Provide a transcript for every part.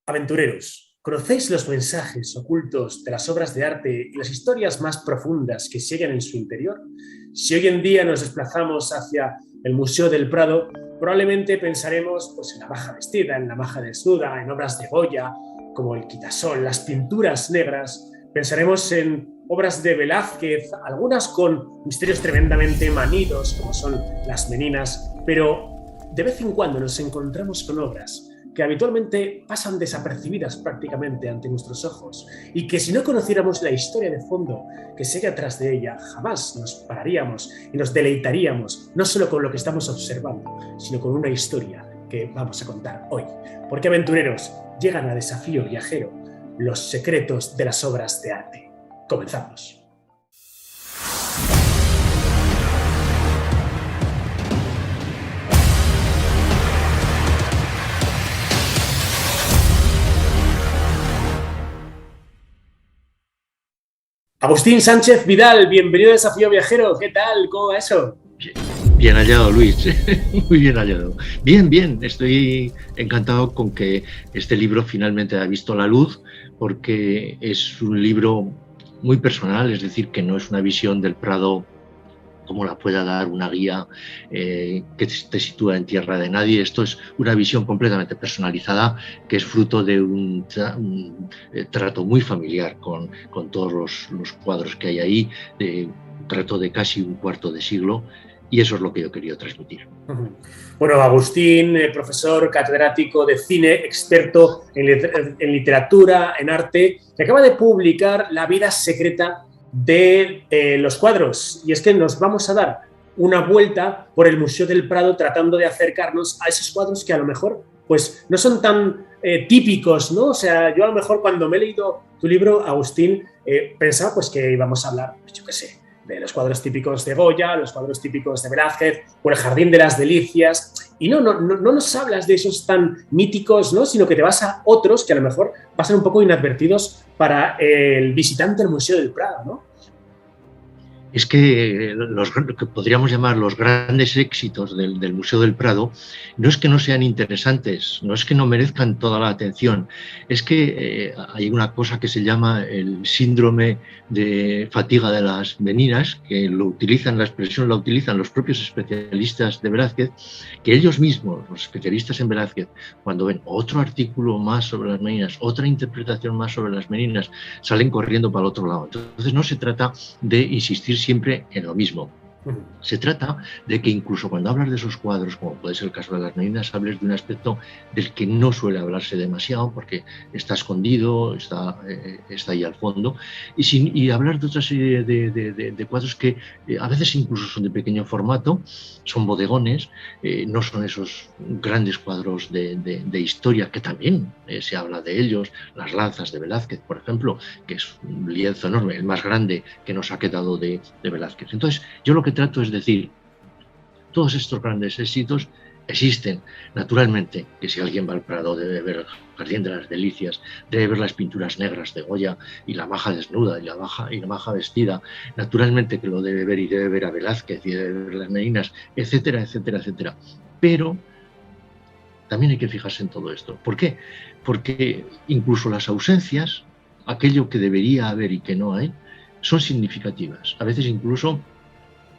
Aventureros, ¿conocéis los mensajes ocultos de las obras de arte y las historias más profundas que siguen en su interior? Si hoy en día nos desplazamos hacia el Museo del Prado, probablemente pensaremos pues, en la maja vestida, en la maja desnuda, en obras de Goya, como el quitasol, las pinturas negras. Pensaremos en obras de Velázquez, algunas con misterios tremendamente manidos, como son las Meninas, pero de vez en cuando nos encontramos con obras que habitualmente pasan desapercibidas prácticamente ante nuestros ojos y que si no conociéramos la historia de fondo que sigue atrás de ella, jamás nos pararíamos y nos deleitaríamos no solo con lo que estamos observando, sino con una historia que vamos a contar hoy. Porque aventureros, llegan a Desafío Viajero los secretos de las obras de arte. Comenzamos. Agustín Sánchez Vidal, bienvenido a Desafío Viajero. ¿Qué tal? ¿Cómo va eso? Bien hallado, Luis. Muy bien hallado. Bien. Estoy encantado con que este libro finalmente ha visto la luz, porque es un libro muy personal, es decir, que no es una visión del Prado como la pueda dar una guía que te sitúa en tierra de nadie. Esto es una visión completamente personalizada, que es fruto de un trato muy familiar con todos los cuadros que hay ahí, de un trato de casi un cuarto de siglo, y eso es lo que yo quería transmitir. Bueno, Agustín, profesor catedrático de cine, experto en literatura, en arte, que acaba de publicar La vida secreta de los cuadros. Y es que nos vamos a dar una vuelta por el Museo del Prado tratando de acercarnos a esos cuadros que a lo mejor pues, no son tan típicos, ¿no? O sea, yo a lo mejor cuando me he leído tu libro, Agustín, pensaba pues que íbamos a hablar, pues, yo qué sé, de los cuadros típicos de Goya, los cuadros típicos de Velázquez, o el Jardín de las Delicias. Y no nos hablas de esos tan míticos, ¿no? Sino que te vas a otros que a lo mejor pasan un poco inadvertidos para el visitante del Museo del Prado, ¿no? Es que lo que podríamos llamar los grandes éxitos del Museo del Prado no es que no sean interesantes, no es que no merezcan toda la atención, es que hay una cosa que se llama el síndrome de fatiga de las meninas, que la expresión la utilizan los propios especialistas de Velázquez, que ellos mismos, los especialistas en Velázquez, cuando ven otro artículo más sobre las meninas, otra interpretación más sobre las meninas, salen corriendo para el otro lado. Entonces no se trata de insistir siempre en lo mismo. Se trata de que incluso cuando hablas de esos cuadros, como puede ser el caso de las Meninas, hables de un aspecto del que no suele hablarse demasiado porque está escondido, está ahí al fondo, y hablar de otra serie de cuadros que a veces incluso son de pequeño formato, son bodegones, no son esos grandes cuadros de historia, que también se habla de ellos, las lanzas de Velázquez, por ejemplo, que es un lienzo enorme, el más grande que nos ha quedado de Velázquez. Entonces, yo lo que trato es decir, todos estos grandes éxitos existen, naturalmente, que si alguien va al Prado debe ver el Jardín de las Delicias, debe ver las pinturas negras de Goya y la maja desnuda y la maja vestida, naturalmente que lo debe ver, y debe ver a Velázquez y debe ver las Meninas, etcétera, etcétera, etcétera. Pero también hay que fijarse en todo esto. ¿Por qué? Porque incluso las ausencias, aquello que debería haber y que no hay, son significativas. A veces incluso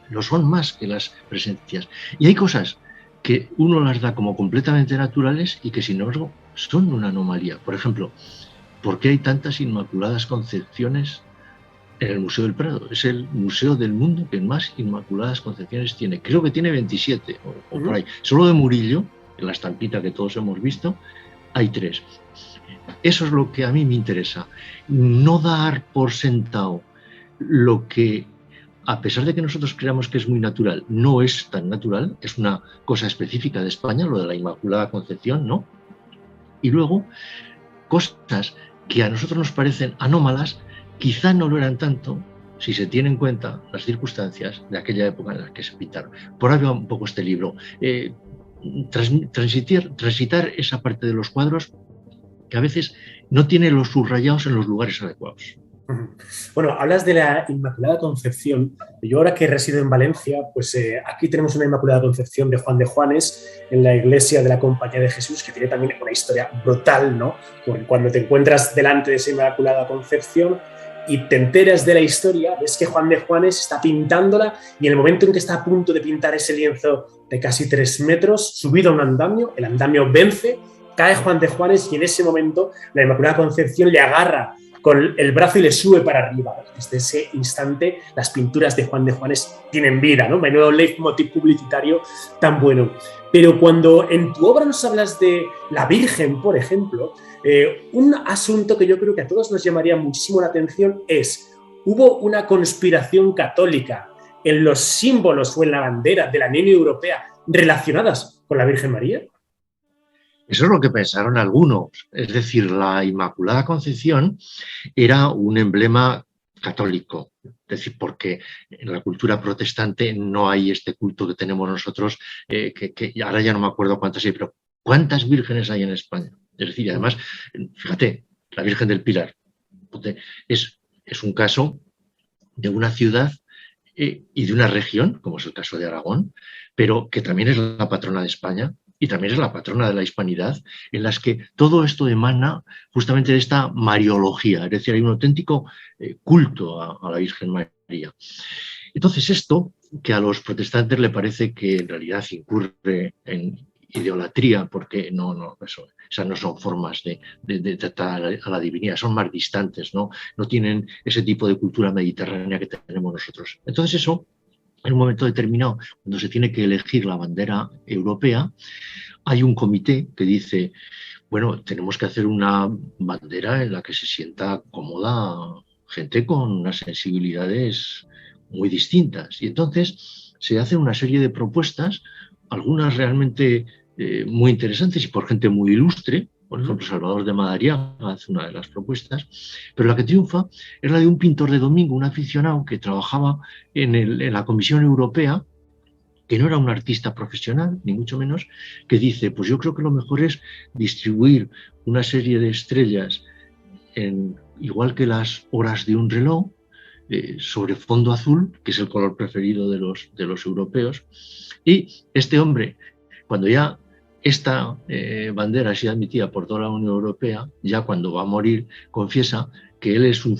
lo son más que las presencias. Y hay cosas que uno las da como completamente naturales y que sin embargo son una anomalía. Por ejemplo, ¿por qué hay tantas Inmaculadas Concepciones en el Museo del Prado? Es el museo del mundo que más Inmaculadas Concepciones tiene. Creo que tiene 27 o por ahí. Solo de Murillo, en la estampita que todos hemos visto, hay 3. Eso es lo que a mí me interesa. No dar por sentado lo que, a pesar de que nosotros creamos que es muy natural, no es tan natural, es una cosa específica de España, lo de la Inmaculada Concepción, ¿no? Y luego, cosas que a nosotros nos parecen anómalas, quizá no lo eran tanto si se tienen en cuenta las circunstancias de aquella época en las que se pintaron. Por ahí va un poco este libro. Transitar esa parte de los cuadros que a veces no tiene los subrayados en los lugares adecuados. Bueno, hablas de la Inmaculada Concepción. Yo ahora que resido en Valencia, pues aquí tenemos una Inmaculada Concepción de Juan de Juanes en la iglesia de la Compañía de Jesús, que tiene también una historia brutal, ¿no? Porque cuando te encuentras delante de esa Inmaculada Concepción y te enteras de la historia, ves que Juan de Juanes está pintándola y en el momento en que está a punto de pintar ese lienzo de casi 3 metros, subido a un andamio, el andamio vence, cae Juan de Juanes y en ese momento la Inmaculada Concepción le agarra con el brazo y le sube para arriba. Desde ese instante las pinturas de Juan de Juanes tienen vida, ¿no? Menudo leitmotiv publicitario tan bueno. Pero cuando en tu obra nos hablas de la Virgen, por ejemplo, un asunto que yo creo que a todos nos llamaría muchísimo la atención es, ¿hubo una conspiración católica en los símbolos o en la bandera de la Unión Europea relacionadas con la Virgen María? Eso es lo que pensaron algunos. Es decir, la Inmaculada Concepción era un emblema católico. Es decir, porque en la cultura protestante no hay este culto que tenemos nosotros, que ahora ya no me acuerdo cuántas hay, pero ¿cuántas vírgenes hay en España? Es decir, además, fíjate, la Virgen del Pilar es un caso de una ciudad y de una región, como es el caso de Aragón, pero que también es la patrona de España y también es la patrona de la hispanidad, en las que todo esto emana justamente de esta mariología, es decir, hay un auténtico culto a la Virgen María. Entonces esto, que a los protestantes le parece que en realidad incurre en idolatría, porque esas no son formas de tratar a la divinidad, son más distantes, no tienen ese tipo de cultura mediterránea que tenemos nosotros. Entonces eso, en un momento determinado, cuando se tiene que elegir la bandera europea, hay un comité que dice, bueno, tenemos que hacer una bandera en la que se sienta cómoda gente con unas sensibilidades muy distintas. Y entonces se hacen una serie de propuestas, algunas realmente muy interesantes y por gente muy ilustre. Por ejemplo, Salvador de Madariaga hace una de las propuestas, pero la que triunfa es la de un pintor de domingo, un aficionado que trabajaba en la Comisión Europea, que no era un artista profesional, ni mucho menos, que dice, pues yo creo que lo mejor es distribuir una serie de estrellas, igual que las horas de un reloj, sobre fondo azul, que es el color preferido de los europeos. Y este hombre, cuando ya esta bandera ha sido admitida por toda la Unión Europea, ya cuando va a morir, confiesa que él es un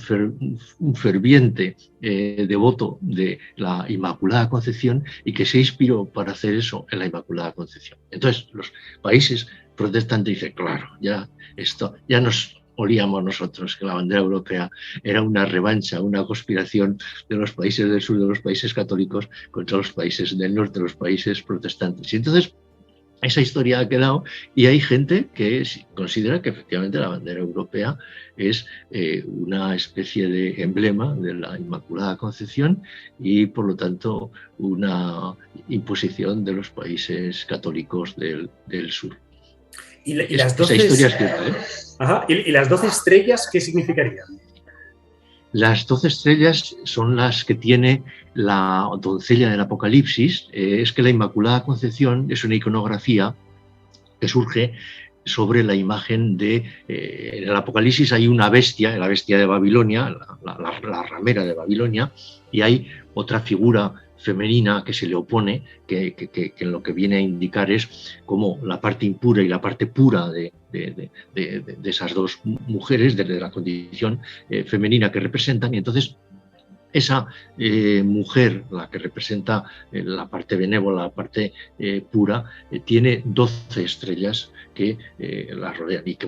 ferviente devoto de la Inmaculada Concepción y que se inspiró para hacer eso en la Inmaculada Concepción. Entonces, los países protestantes dicen, claro, ya nos olíamos nosotros que la bandera europea era una revancha, una conspiración de los países del sur, de los países católicos, contra los países del norte, los países protestantes. Y entonces, esa historia ha quedado y hay gente que considera que efectivamente la bandera europea es una especie de emblema de la Inmaculada Concepción y por lo tanto una imposición de los países católicos del sur. ¿Y las 12... Esa historia es cierta, ¿eh? Ajá. ¿Y las 12 estrellas qué significarían? Las 12 estrellas son las que tiene la doncella del Apocalipsis. Es que la Inmaculada Concepción es una iconografía que surge sobre la imagen de... en el Apocalipsis hay una bestia, la bestia de Babilonia, la ramera de Babilonia, y hay otra figura femenina que se le opone, que lo que viene a indicar es como la parte impura y la parte pura de esas dos mujeres, de la condición femenina que representan, y entonces esa mujer, la que representa la parte benévola, la parte pura, tiene 12 estrellas que la rodean y que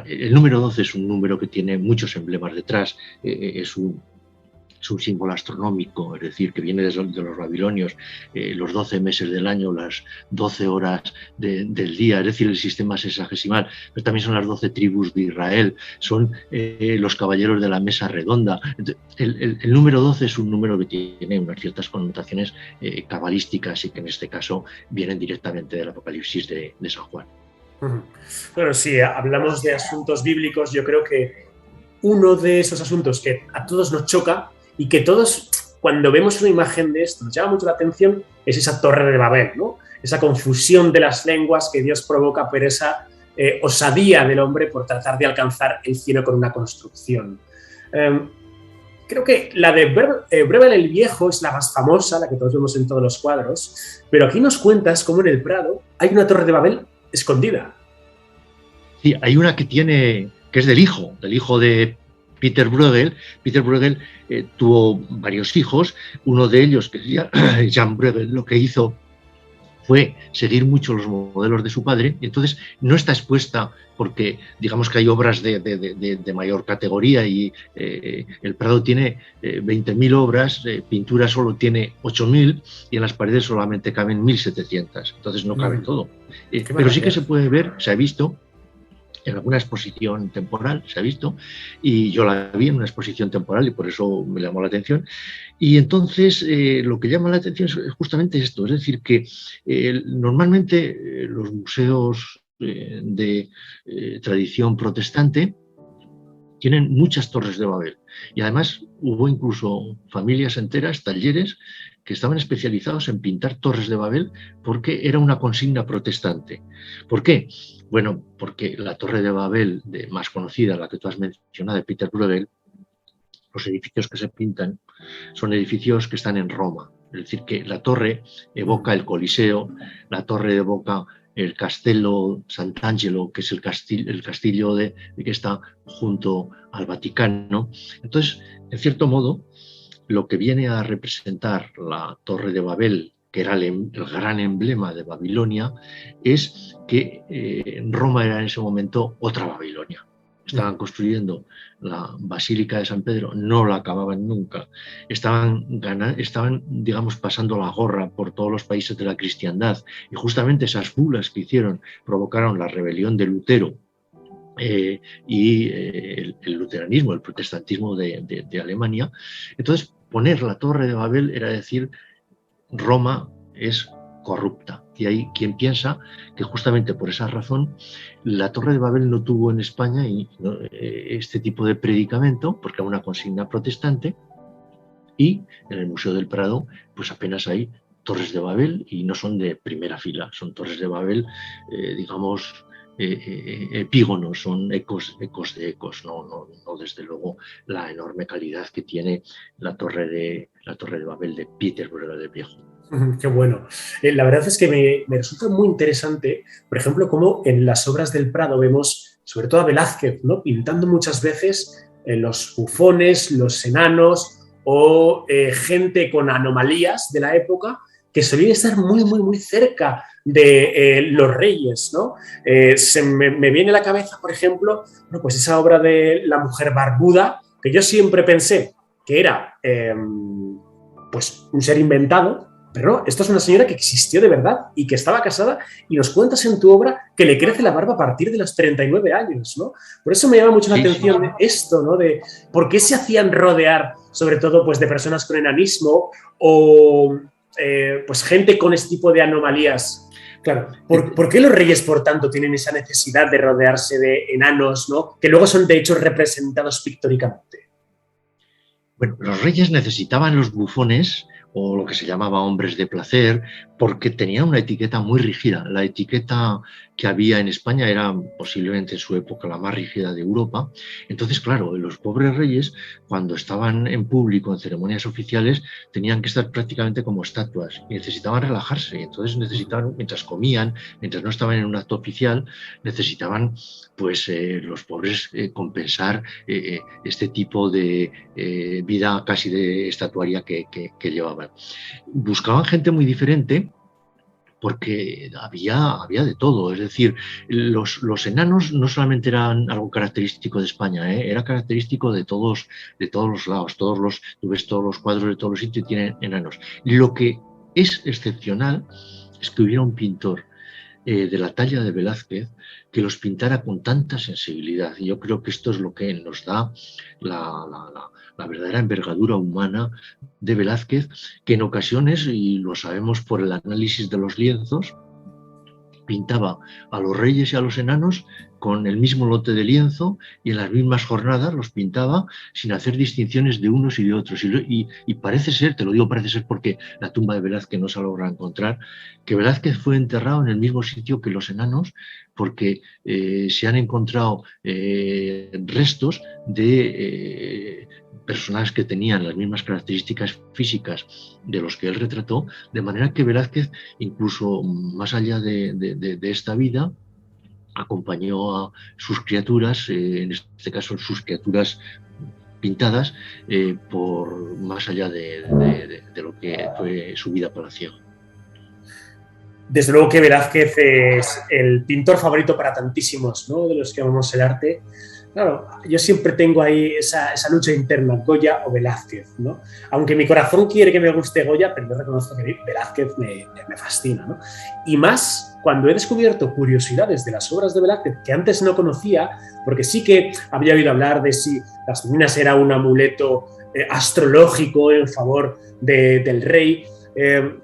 el número 12 es un número que tiene muchos emblemas detrás, es un símbolo astronómico, es decir, que viene de los babilonios, los 12 meses del año, las 12 horas del día, es decir, el sistema sexagesimal, pero también son las 12 tribus de Israel, son los caballeros de la mesa redonda. El número 12 es un número que tiene unas ciertas connotaciones cabalísticas y que en este caso vienen directamente del Apocalipsis de San Juan. Bueno, si hablamos de asuntos bíblicos, yo creo que uno de esos asuntos que a todos nos choca y que todos, cuando vemos una imagen de esto, nos llama mucho la atención, es esa torre de Babel, ¿no? Esa confusión de las lenguas que Dios provoca por esa osadía del hombre por tratar de alcanzar el cielo con una construcción. Creo que la de Brevel el Viejo es la más famosa, la que todos vemos en todos los cuadros, pero aquí nos cuentas cómo en el Prado hay una Torre de Babel escondida. Sí, hay una que es del hijo de Peter Bruegel. Peter Bruegel tuvo varios hijos, uno de ellos, que es Jan Bruegel, lo que hizo fue seguir mucho los modelos de su padre, y entonces no está expuesta porque digamos que hay obras de mayor categoría y el Prado tiene 20.000 obras, pintura solo tiene 8.000 y en las paredes solamente caben 1.700, entonces no cabe todo. Pero sí que se puede ver, se ha visto, en alguna exposición temporal, se ha visto, y yo la vi en una exposición temporal y por eso me llamó la atención. Y entonces lo que llama la atención es justamente esto, es decir, que normalmente los museos de tradición protestante tienen muchas torres de Babel y además hubo incluso familias enteras, talleres, que estaban especializados en pintar torres de Babel porque era una consigna protestante. ¿Por qué? Bueno, porque la torre de Babel más conocida, la que tú has mencionado, de Peter Bruegel, los edificios que se pintan son edificios que están en Roma. Es decir, que la torre evoca el Coliseo, la torre evoca el Castello Sant'Angelo, que es el castillo que está junto al Vaticano. Entonces, en cierto modo, lo que viene a representar la Torre de Babel, que era el gran emblema de Babilonia, es que Roma era en ese momento otra Babilonia. Estaban construyendo la Basílica de San Pedro, no la acababan nunca. Estaban, digamos, pasando la gorra por todos los países de la cristiandad. Y justamente esas bulas que hicieron provocaron la rebelión de Lutero y el luteranismo, el protestantismo de Alemania. Entonces, poner la Torre de Babel era decir, Roma es corrupta. Y hay quien piensa que justamente por esa razón la Torre de Babel no tuvo en España este tipo de predicamento, porque era una consigna protestante, y en el Museo del Prado pues apenas hay torres de Babel y no son de primera fila, son torres de Babel, digamos, epígonos, son ecos de ecos, no desde luego la enorme calidad que tiene la torre de Babel de Peter Bruegel el Viejo. Qué bueno. La verdad es que me resulta muy interesante, por ejemplo, cómo en las obras del Prado vemos, sobre todo a Velázquez, ¿no?, pintando muchas veces los bufones, los enanos o gente con anomalías de la época que solían estar muy, muy, muy cerca de los reyes, ¿no? Me viene a la cabeza, por ejemplo, bueno, pues esa obra de La mujer barbuda, que yo siempre pensé que era pues un ser inventado, pero no, esto es una señora que existió de verdad y que estaba casada, y nos cuentas en tu obra que le crece la barba a partir de los 39 años, ¿no? Por eso me llama mucho la atención esto, ¿no? De por qué se hacían rodear, sobre todo, pues de personas con enanismo o pues gente con este tipo de anomalías. Claro, ¿por qué los reyes, por tanto, tienen esa necesidad de rodearse de enanos, ¿no?, que luego son, de hecho, representados pictóricamente? Bueno, los reyes necesitaban los bufones o lo que se llamaba hombres de placer, porque tenían una etiqueta muy rígida. La etiqueta que había en España era posiblemente en su época la más rígida de Europa. Entonces, claro, los pobres reyes, cuando estaban en público, en ceremonias oficiales, tenían que estar prácticamente como estatuas y necesitaban relajarse. Entonces necesitaban, mientras comían, mientras no estaban en un acto oficial, necesitaban, pues, los pobres compensar este tipo de vida casi de estatuaria que llevaban. Buscaban gente muy diferente porque había de todo, es decir, los enanos no solamente eran algo característico de España, era característico de todos los lados, tú ves todos los cuadros de todos los sitios y tienen enanos. Lo que es excepcional es que hubiera un pintor de la talla de Velázquez que los pintara con tanta sensibilidad. Y yo creo que esto es lo que nos da la verdadera envergadura humana de Velázquez, que en ocasiones, y lo sabemos por el análisis de los lienzos, pintaba a los reyes y a los enanos con el mismo lote de lienzo y en las mismas jornadas los pintaba sin hacer distinciones de unos y de otros. Y parece ser, te lo digo parece ser porque la tumba de Velázquez no se logra encontrar, que Velázquez fue enterrado en el mismo sitio que los enanos, porque se han encontrado restos de personas que tenían las mismas características físicas de los que él retrató, de manera que Velázquez, incluso más allá de esta vida, acompañó a sus criaturas, en este caso sus criaturas pintadas, por más allá de lo que fue su vida palaciega. Desde luego que Velázquez es el pintor favorito para tantísimos, ¿no?, de los que amamos el arte. Claro, yo siempre tengo ahí esa lucha interna, Goya o Velázquez, ¿no? Aunque mi corazón quiere que me guste Goya, pero yo reconozco que Velázquez me fascina, ¿no? Y más cuando he descubierto curiosidades de las obras de Velázquez que antes no conocía, porque sí que había oído hablar de si las meninas era un amuleto astrológico en favor del rey,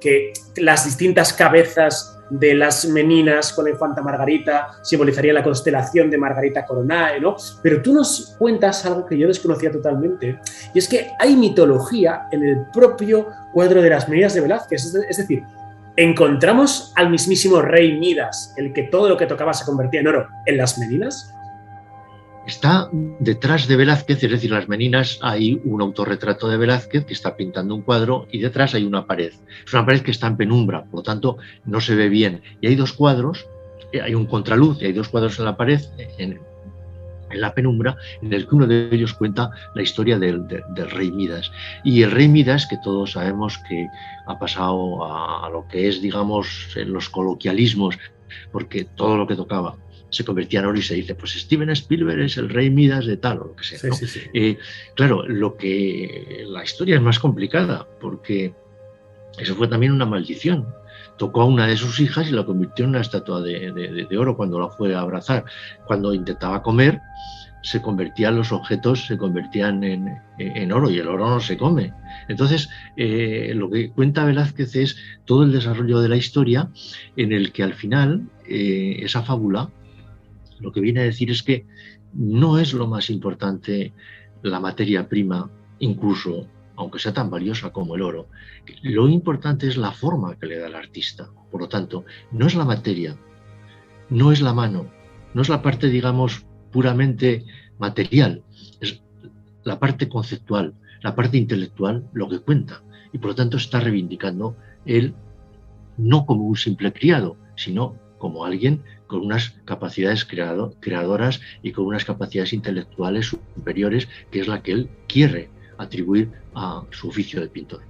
que las distintas cabezas de las meninas con la infanta Margarita simbolizaría la constelación de Margarita Coronae, ¿no? Pero tú nos cuentas algo que yo desconocía totalmente, y es que hay mitología en el propio cuadro de las meninas de Velázquez. Es decir, encontramos al mismísimo rey Midas, el que todo lo que tocaba se convertía en oro, en las meninas. Está detrás de Velázquez, es decir, las meninas, hay un autorretrato de Velázquez que está pintando un cuadro y detrás hay una pared. Es una pared que está en penumbra, por lo tanto no se ve bien. Y hay dos cuadros, hay un contraluz y hay dos cuadros en la pared, en la penumbra, en el que uno de ellos cuenta la historia del rey Midas. Y el rey Midas, que todos sabemos que ha pasado a lo que es, digamos, en los coloquialismos, porque todo lo que tocaba se convertía en oro y se dice, pues Steven Spielberg es el rey Midas de tal o lo que sea, ¿no? Sí, sí, sí. Claro, la historia es más complicada porque eso fue también una maldición. Tocó a una de sus hijas y la convirtió en una estatua de oro cuando la fue a abrazar. Cuando intentaba comer, los objetos se convertían en oro y el oro no se come. Entonces, lo que cuenta Velázquez es todo el desarrollo de la historia en el que al final esa fábula lo que viene a decir es que no es lo más importante la materia prima, incluso aunque sea tan valiosa como el oro. Lo importante es la forma que le da el artista. Por lo tanto, no es la materia, no es la mano, no es la parte, digamos, puramente material, es la parte conceptual, la parte intelectual lo que cuenta. Y por lo tanto está reivindicando él no como un simple criado, sino como alguien con unas capacidades creadoras y con unas capacidades intelectuales superiores, que es la que él quiere atribuir a su oficio de pintor.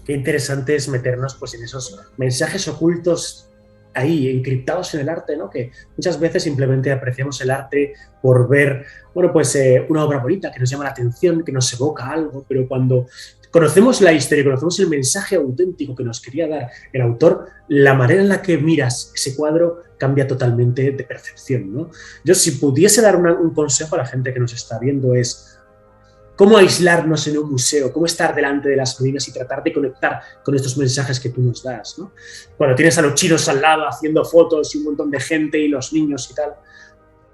Qué interesante es meternos pues, en esos mensajes ocultos ahí, encriptados en el arte, ¿no? Que muchas veces simplemente apreciamos el arte por ver, bueno, pues una obra bonita que nos llama la atención, que nos evoca algo, pero cuando conocemos la historia, conocemos el mensaje auténtico que nos quería dar el autor, la manera en la que miras ese cuadro cambia totalmente de percepción, ¿no? Yo, si pudiese dar un consejo a la gente que nos está viendo, es cómo aislarnos en un museo, cómo estar delante de las meninas y tratar de conectar con estos mensajes que tú nos das, ¿no? Cuando tienes a los chinos al lado haciendo fotos y un montón de gente y los niños y tal,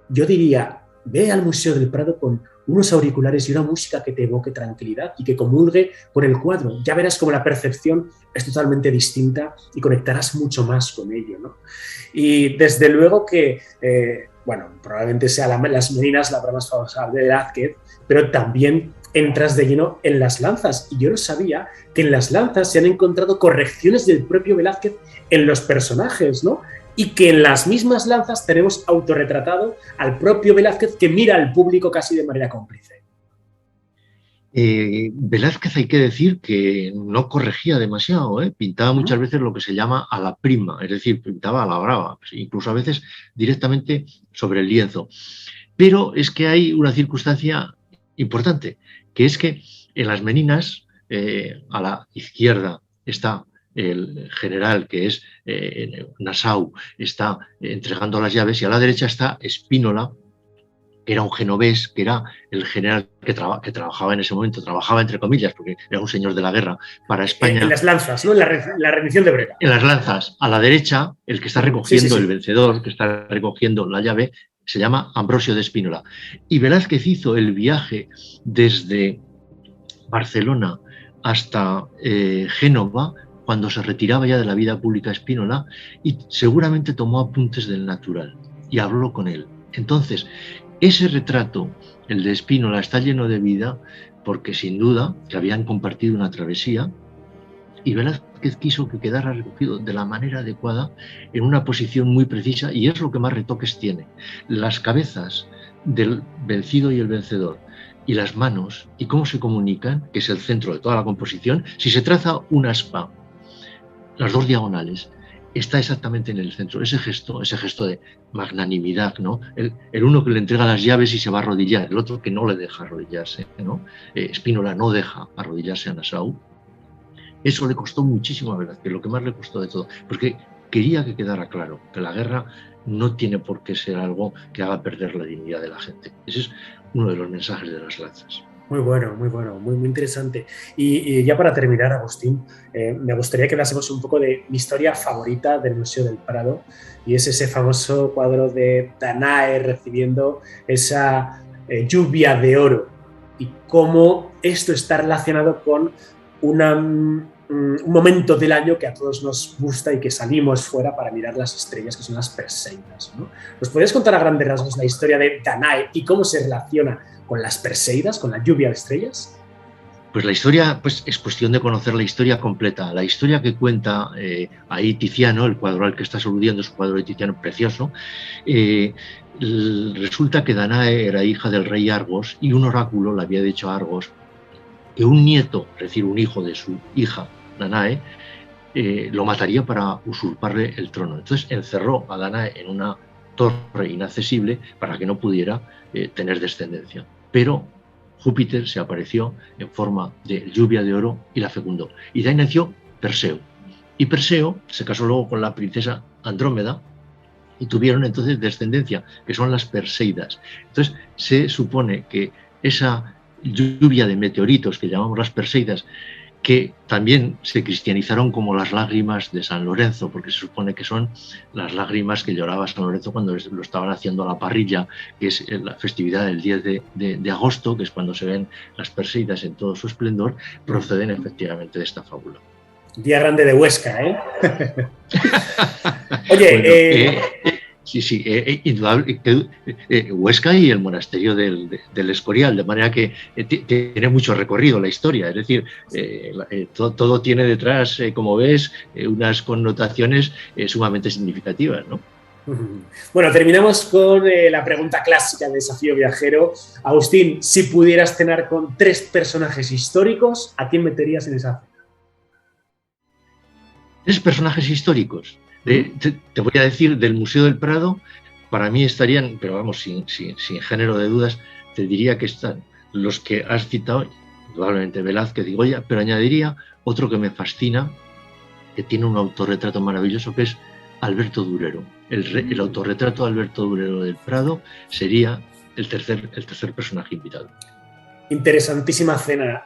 yo diría, ve al Museo del Prado con unos auriculares y una música que te evoque tranquilidad y que comulgue con el cuadro. Ya verás cómo la percepción es totalmente distinta y conectarás mucho más con ello, ¿no? Y desde luego que, bueno, probablemente sea las meninas la obra más famosa de Velázquez, pero también entras de lleno en las lanzas. Y yo no sabía que en las lanzas se han encontrado correcciones del propio Velázquez en los personajes, ¿no? Y que en las mismas lanzas tenemos autorretratado al propio Velázquez que mira al público casi de manera cómplice. Velázquez, hay que decir que no corregía demasiado, pintaba muchas veces lo que se llama a la prima, es decir, pintaba a la brava, incluso a veces directamente sobre el lienzo. Pero es que hay una circunstancia importante, que es que en las meninas, a la izquierda está el general, que es Nassau, está entregando las llaves, y a la derecha está Spínola, que era un genovés, que era el general que trabajaba en ese momento, trabajaba entre comillas, porque era un señor de la guerra para España. En las lanzas, ¿no? En la rendición de Brera. En las lanzas. A la derecha, el que está recogiendo, el vencedor, que está recogiendo la llave, se llama Ambrosio de Spínola. Y Velázquez hizo el viaje desde Barcelona hasta Génova, cuando se retiraba ya de la vida pública Spínola, y seguramente tomó apuntes del natural y habló con él. Entonces, ese retrato, el de Spínola, está lleno de vida porque sin duda que habían compartido una travesía, y Velázquez quiso que quedara recogido de la manera adecuada, en una posición muy precisa, y es lo que más retoques tiene. Las cabezas del vencido y el vencedor, y las manos, y cómo se comunican, que es el centro de toda la composición. Si se traza una aspa, las dos diagonales, está exactamente en el centro, ese gesto de magnanimidad, ¿no? El uno que le entrega las llaves y se va a arrodillar, el otro que no le deja arrodillarse, ¿no? Spínola no deja arrodillarse a Nassau. Eso le costó muchísimo a Velázquez, lo que más le costó de todo, porque quería que quedara claro que la guerra no tiene por qué ser algo que haga perder la dignidad de la gente. Ese es uno de los mensajes de las lanzas. Muy bueno, muy interesante. Y ya para terminar, Agustín, me gustaría que hablásemos un poco de mi historia favorita del Museo del Prado, y es ese famoso cuadro de Danae recibiendo esa lluvia de oro, y cómo esto está relacionado con un momento del año que a todos nos gusta y que salimos fuera para mirar las estrellas, que son las Perseidas, ¿no? ¿Nos podrías contar a grandes rasgos la historia de Danae y cómo se relaciona con las Perseidas, con la lluvia de estrellas? Pues la historia, pues es cuestión de conocer la historia completa. La historia que cuenta ahí Tiziano, el cuadro al que estás aludiendo, es un cuadro de Tiziano precioso. Resulta que Danae era hija del rey Argos, y un oráculo le había dicho a Argos que un nieto, es decir, un hijo de su hija, Danae, lo mataría para usurparle el trono. Entonces encerró a Danae en una torre inaccesible para que no pudiera tener descendencia. Pero Júpiter se apareció en forma de lluvia de oro y la fecundó. Y de ahí nació Perseo. Y Perseo se casó luego con la princesa Andrómeda y tuvieron entonces descendencia, que son las Perseidas. Entonces se supone que esa lluvia de meteoritos que llamamos las Perseidas, que también se cristianizaron como las lágrimas de San Lorenzo, porque se supone que son las lágrimas que lloraba San Lorenzo cuando lo estaban haciendo a la parrilla, que es la festividad del 10 de agosto, que es cuando se ven las Perseidas en todo su esplendor, proceden efectivamente de esta fábula. Día grande de Huesca, ¿eh? Oye, bueno, sí, indudable, Huesca y el monasterio del Escorial, de manera que tiene mucho recorrido la historia, es decir, todo tiene detrás, como ves, unas connotaciones sumamente significativas, ¿no? Bueno, terminamos con la pregunta clásica de Desafío Viajero. Agustín, si pudieras cenar con 3 personajes históricos, ¿a quién meterías en esa cena? 3 personajes históricos. Te voy a decir, del Museo del Prado, para mí estarían, pero vamos, sin género de dudas, te diría que están los que has citado, probablemente Velázquez y Goya, pero añadiría otro que me fascina, que tiene un autorretrato maravilloso, que es Alberto Durero. El autorretrato de Alberto Durero del Prado sería el tercer personaje invitado. Interesantísima cena.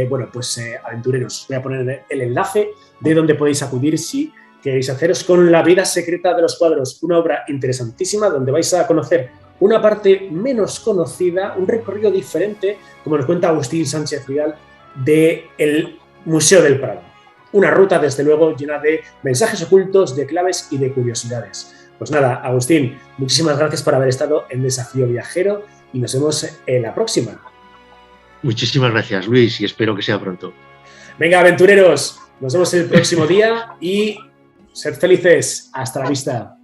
Bueno, pues aventureros, voy a poner el enlace de donde podéis acudir si queréis haceros con La vida secreta de los cuadros, una obra interesantísima donde vais a conocer una parte menos conocida, un recorrido diferente, como nos cuenta Agustín Sánchez Vidal, del Museo del Prado. Una ruta, desde luego, llena de mensajes ocultos, de claves y de curiosidades. Pues nada, Agustín, muchísimas gracias por haber estado en Desafío Viajero y nos vemos en la próxima. Muchísimas gracias, Luis, y espero que sea pronto. Venga, aventureros, nos vemos el próximo día y sed felices. Hasta la vista.